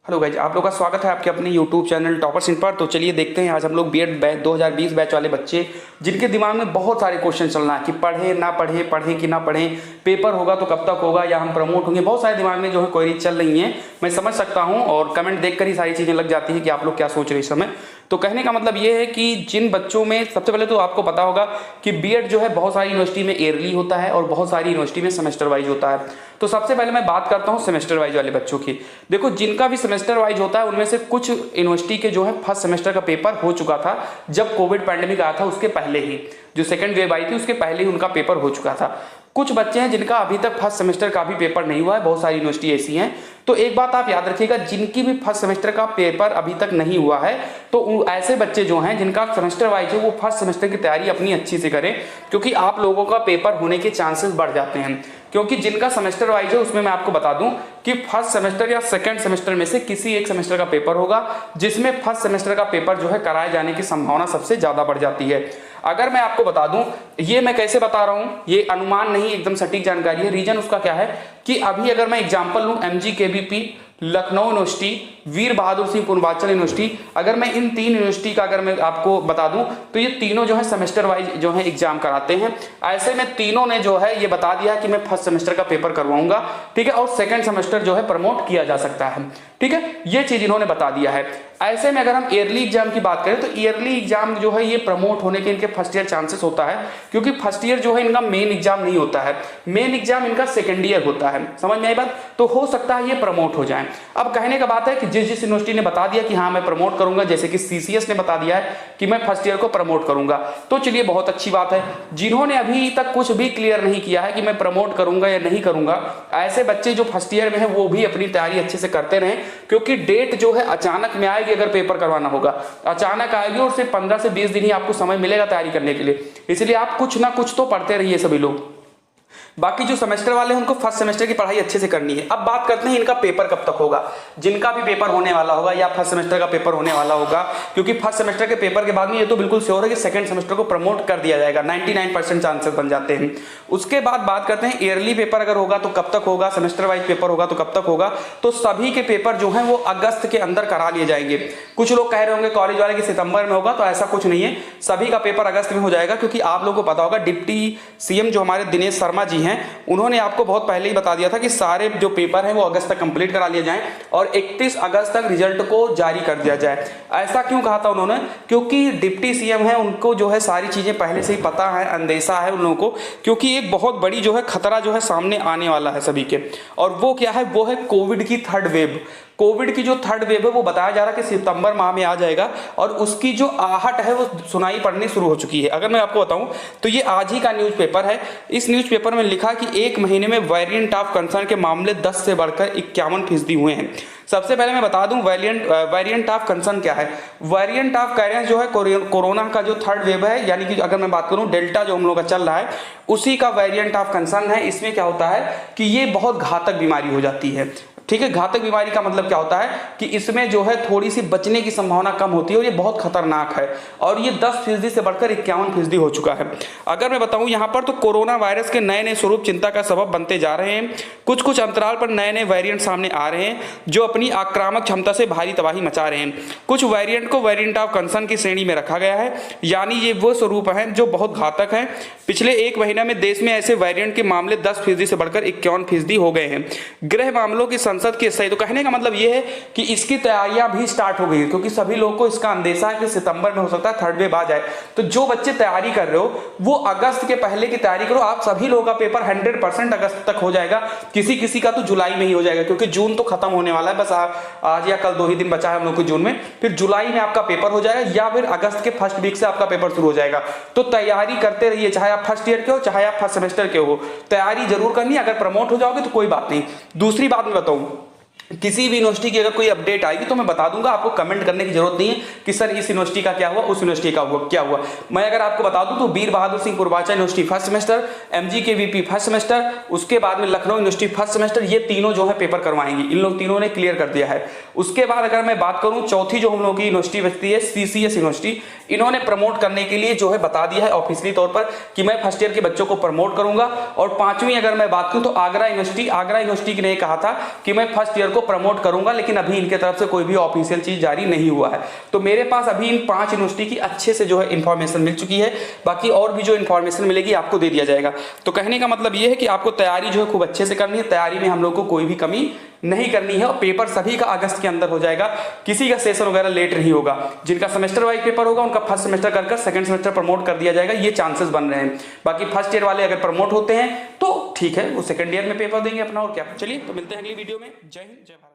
Hello guys, आप लोग का स्वागत है आपके अपने यूट्यूब चैनल टॉपर्स इन पर। तो चलिए देखते हैं आज हम लोग बीएड बैच 2020 बैच वाले बच्चे जिनके दिमाग में बहुत सारे क्वेश्चन चल रहा है कि पढ़े ना पढ़े, पढ़े कि ना पढ़े, पेपर होगा तो कब तक होगा या हम प्रमोट होंगे। बहुत सारे दिमाग में जो है क्वेरी चल रही है, मैं समझ सकता हूँ और कमेंट देखकर ही सारी चीज़ें लग जाती है कि आप लोग क्या सोच रहे हैं इस समय। तो कहने का मतलब ये है कि जिन बच्चों में सबसे पहले तो आपको पता होगा कि बीएड जो है बहुत सारी यूनिवर्सिटी में ईयरली होता है और बहुत सारी यूनिवर्सिटी में सेमेस्टर वाइज होता है। तो सबसे पहले मैं बात करता हूँ सेमेस्टर वाइज वाले बच्चों की। देखो, जिनका भी सेमेस्टर वाइज होता है उनमें से कुछ यूनिवर्सिटी के जो है फर्स्ट सेमेस्टर का पेपर हो चुका था जब कोविड पैंडेमिक आया था, उसके पहले ही जो सेकंड वेव आई थी उसके पहले ही उनका पेपर हो चुका था। कुछ बच्चे हैं जिनका अभी तक फर्स्ट सेमेस्टर का भी पेपर नहीं हुआ है, बहुत सारी यूनिवर्सिटी ऐसी हैं। तो एक बात आप याद रखिएगा, जिनकी भी फर्स्ट सेमेस्टर का पेपर अभी तक नहीं हुआ है तो ऐसे बच्चे जो हैं जिनका सेमेस्टर वाइज है वो फर्स्ट सेमेस्टर की तैयारी अपनी अच्छी से करें, क्योंकि आप लोगों का पेपर होने के चांसेस बढ़ जाते हैं। क्योंकि जिनका सेमेस्टर वाइज है उसमें मैं आपको बता दूं कि फर्स्ट सेमेस्टर या सेकंड सेमेस्टर में से किसी एक सेमेस्टर का पेपर होगा जिसमें फर्स्ट सेमेस्टर का पेपर जो है कराए जाने की संभावना सबसे ज्यादा बढ़ जाती है। अगर मैं आपको बता दूं, ये मैं कैसे बता रहा हूं, ये अनुमान नहीं, एकदम सटीक जानकारी है। रीजन उसका क्या है कि अभी अगर मैं एग्जांपल लूं MGKVP, लखनऊ यूनिवर्सिटी, वीर बहादुर सिंह पूर्वांचल यूनिवर्सिटी, अगर मैं इन तीन यूनिवर्सिटी का अगर मैं आपको बता दूं तो ये तीनों जो है सेमेस्टर वाइज जो है एग्जाम कराते हैं। ऐसे में तीनों ने जो है ये बता दिया कि मैं फर्स्ट सेमेस्टर का पेपर करवाऊंगा, ठीक है, और सेकंड सेमेस्टर जो है प्रमोट किया जा सकता है, ठीक है, ये चीज इन्होंने बता दिया है। ऐसे में अगर हम ईयरली एग्जाम की बात करें तो ईयरली एग्जाम जो है ये प्रमोट होने के इनके फर्स्ट ईयर चांसेस होता है, क्योंकि फर्स्ट ईयर जो है इनका मेन एग्जाम नहीं होता है, मेन एग्जाम इनका सेकेंड ईयर होता है। समझ में आई बात? तो हो सकता है ये प्रमोट हो जाए। अब कहने का बात है कि जिस जिस यूनिवर्सिटी ने बता दिया कि हाँ मैं प्रमोट करूंगा, जैसे कि CCS ने बता दिया है कि मैं फर्स्ट ईयर को प्रमोट करूंगा, तो चलिए बहुत अच्छी बात है। जिन्होंने अभी तक कुछ भी क्लियर नहीं किया है कि मैं प्रमोट करूंगा या नहीं करूंगा, ऐसे बच्चे जो फर्स्ट ईयर में है वो भी अपनी तैयारी अच्छे से करते रहें, क्योंकि डेट जो है अचानक में आएगी। अगर पेपर करवाना होगा अचानक आएगी और सिर्फ 15 से 20 दिन ही आपको समय मिलेगा तैयारी करने के लिए, इसलिए आप कुछ ना कुछ तो पढ़ते रहिए सभी लोग। बाकी जो सेमेस्टर वाले हैं उनको फर्स्ट सेमेस्टर की पढ़ाई अच्छे से करनी है। अब बात करते हैं इनका पेपर कब तक होगा। जिनका भी पेपर होने वाला होगा या फर्स्ट सेमेस्टर का पेपर होने वाला होगा, क्योंकि फर्स्ट सेमेस्टर के पेपर के बाद में ये तो बिल्कुल श्योर है कि सेकंड सेमेस्टर को प्रमोट कर दिया जाएगा, 99% चांसेस बन जाते हैं। उसके बाद बात करते हैं ईयरली पेपर अगर होगा तो कब तक होगा, सेमेस्टर वाइज पेपर होगा तो कब तक होगा। तो सभी के पेपर जो है वो अगस्त के अंदर करा लिए जाएंगे। कुछ लोग कह रहे होंगे कॉलेज वाले कि सितंबर में होगा, तो ऐसा कुछ नहीं है, सभी का पेपर अगस्त में हो जाएगा। क्योंकि आप लोगों को पता होगा डिप्टी CM जो हमारे दिनेश शर्मा जी हैं उन्होंने आपको बहुत पहले ही बता दिया था कि सारे जो पेपर हैं वो अगस्त तक कंप्लीट करा लिए जाएं और 31 अगस्त तक रिजल्ट को जारी कर दिया जाए। ऐसा क्यों कहा था उन्होंने? क्योंकि डिप्टी CM है, उनको जो है सारी चीजें पहले से ही पता है, अंदेशा है उन लोगों को, क्योंकि एक बहुत बड़ी जो है खतरा जो है सामने आने वाला है सभी के। और वो क्या है? वो है कोविड की थर्ड वेव। कोविड की जो थर्ड वेव है वो बताया जा रहा है कि सितंबर माह में आ जाएगा और उसकी जो आहट है वो सुनाई पड़नी शुरू हो चुकी है। अगर मैं आपको बताऊं तो ये आज ही का न्यूज़पेपर है। इस न्यूज़पेपर में लिखा कि एक महीने में वेरिएंट ऑफ कंसर्न के मामले 10 से बढ़कर 51% हुए हैं। सबसे पहले मैं बता दूं वेरिएंट ऑफ कंसर्न क्या है। वेरिएंट ऑफ कैरियर जो है कोरोना का जो थर्ड वेव है, यानी कि अगर मैं बात करूं डेल्टा जो हम लोग का चल रहा है उसी का वेरिएंट ऑफ कंसर्न है। इसमें क्या होता है कि ये बहुत घातक बीमारी हो जाती है, ठीक है। घातक बीमारी का मतलब क्या होता है कि इसमें जो है थोड़ी सी बचने की संभावना कम होती है और ये बहुत खतरनाक है, और ये 10% से बढ़कर 51% हो चुका है। अगर मैं बताऊं यहाँ पर तो कोरोना वायरस के नए नए स्वरूप चिंता का सबब बनते जा रहे हैं। कुछ कुछ अंतराल पर नए नए वेरिएंट सामने आ रहे हैं जो अपनी आक्रामक क्षमता से भारी तबाही मचा रहे हैं। कुछ वेरिएंट को वेरिएंट ऑफ कंसर्न की श्रेणी में रखा गया है, यानी ये वो स्वरूप हैं जो बहुत घातक हैं। पिछले एक महीने में देश में ऐसे वेरिएंट के मामले 10% से बढ़कर 51% हो गए हैं। गृह मामलों की संसद की सही, तो कहने का मतलब यह है कि इसकी तैयारियां भी स्टार्ट हो गई है, क्योंकि सभी लोगों को इसका अंदेशा है कि सितंबर में हो सकता है थर्ड वेव आ जाए। तो जो बच्चे तैयारी कर रहे हो वो अगस्त के पहले की तैयारी करो। आप सभी लोगों का पेपर 100% अगस्त तक हो जाएगा, किसी किसी का तो जुलाई में ही हो जाएगा, क्योंकि जून तो खत्म होने वाला है, बस आज या कल 2 ही दिन बचा है हम लोग को जून में। फिर जुलाई में आपका पेपर हो जाएगा या फिर अगस्त के फर्स्ट वीक से आपका पेपर शुरू हो जाएगा। तो तैयारी करते रहिए, चाहे आप फर्स्ट ईयर के हो चाहे आप फर्स्ट सेमेस्टर के हो, तैयारी जरूर करनी। अगर प्रमोट हो जाओगे तो कोई बात नहीं। दूसरी बात मैं बताऊं, किसी भी यूनिवर्सिटी की अगर कोई अपडेट आएगी तो मैं बता दूंगा, आपको कमेंट करने की जरूरत नहीं है कि सर इस यूनिवर्सिटी का क्या हुआ, उस यूनिवर्सिटी का क्या हुआ। मैं अगर आपको बता दूं तो Veer Bahadur Singh Purvanchal university first semester, MGKVP first semester, उसके बाद में लखनऊ यूनिवर्सिटी फर्स्ट सेमेस्टर, ये तीनों जो है पेपर करवाएंगे। इन लोग तीनों ने क्लियर कर दिया है। उसके बाद अगर मैं बात करूं चौथी जो हम लोग की यूनिवर्सिटी बचती है CCS यूनिवर्सिटी, इन्होंने प्रमोट करने के लिए जो है बता दिया है ऑफिशियली तौर पर कि मैं फर्स्ट ईयर के बच्चों को प्रमोट करूंगा। और पांचवी अगर मैं बात करूं तो आगरा यूनिवर्सिटी ने कहा था कि मैं फर्स्ट ईयर को प्रमोट करूंगा, लेकिन अभी इनके तरफ से कोई भी ऑफिशियल चीज जारी नहीं हुआ है। तो मेरे पास अभी इन 5 यूनिवर्सिटी की अच्छे से जो है इन्फॉर्मेशन मिल चुकी है, बाकी और भी जो इन्फॉर्मेशन मिलेगी आपको दे दिया जाएगा। तो कहने का मतलब ये है कि आपको तैयारी जो है खूब अच्छे से करनी है, तैयारी में हम लोग को कोई भी कमी नहीं करनी है, और पेपर सभी का अगस्त के अंदर हो जाएगा, किसी का सेशन वगैरह लेट नहीं होगा। जिनका सेमेस्टर वाइज पेपर होगा उनका फर्स्ट सेमेस्टर कर सेकंड सेमेस्टर प्रमोट कर दिया जाएगा, ये चांसेस बन रहे हैं। बाकी फर्स्ट ईयर वाले अगर प्रमोट होते हैं तो ठीक है, वो सेकंड ईयर में पेपर देंगे अपना, और क्या। चलिए तो मिलते हैं अगली वीडियो में। जय हिंद, जय भारत।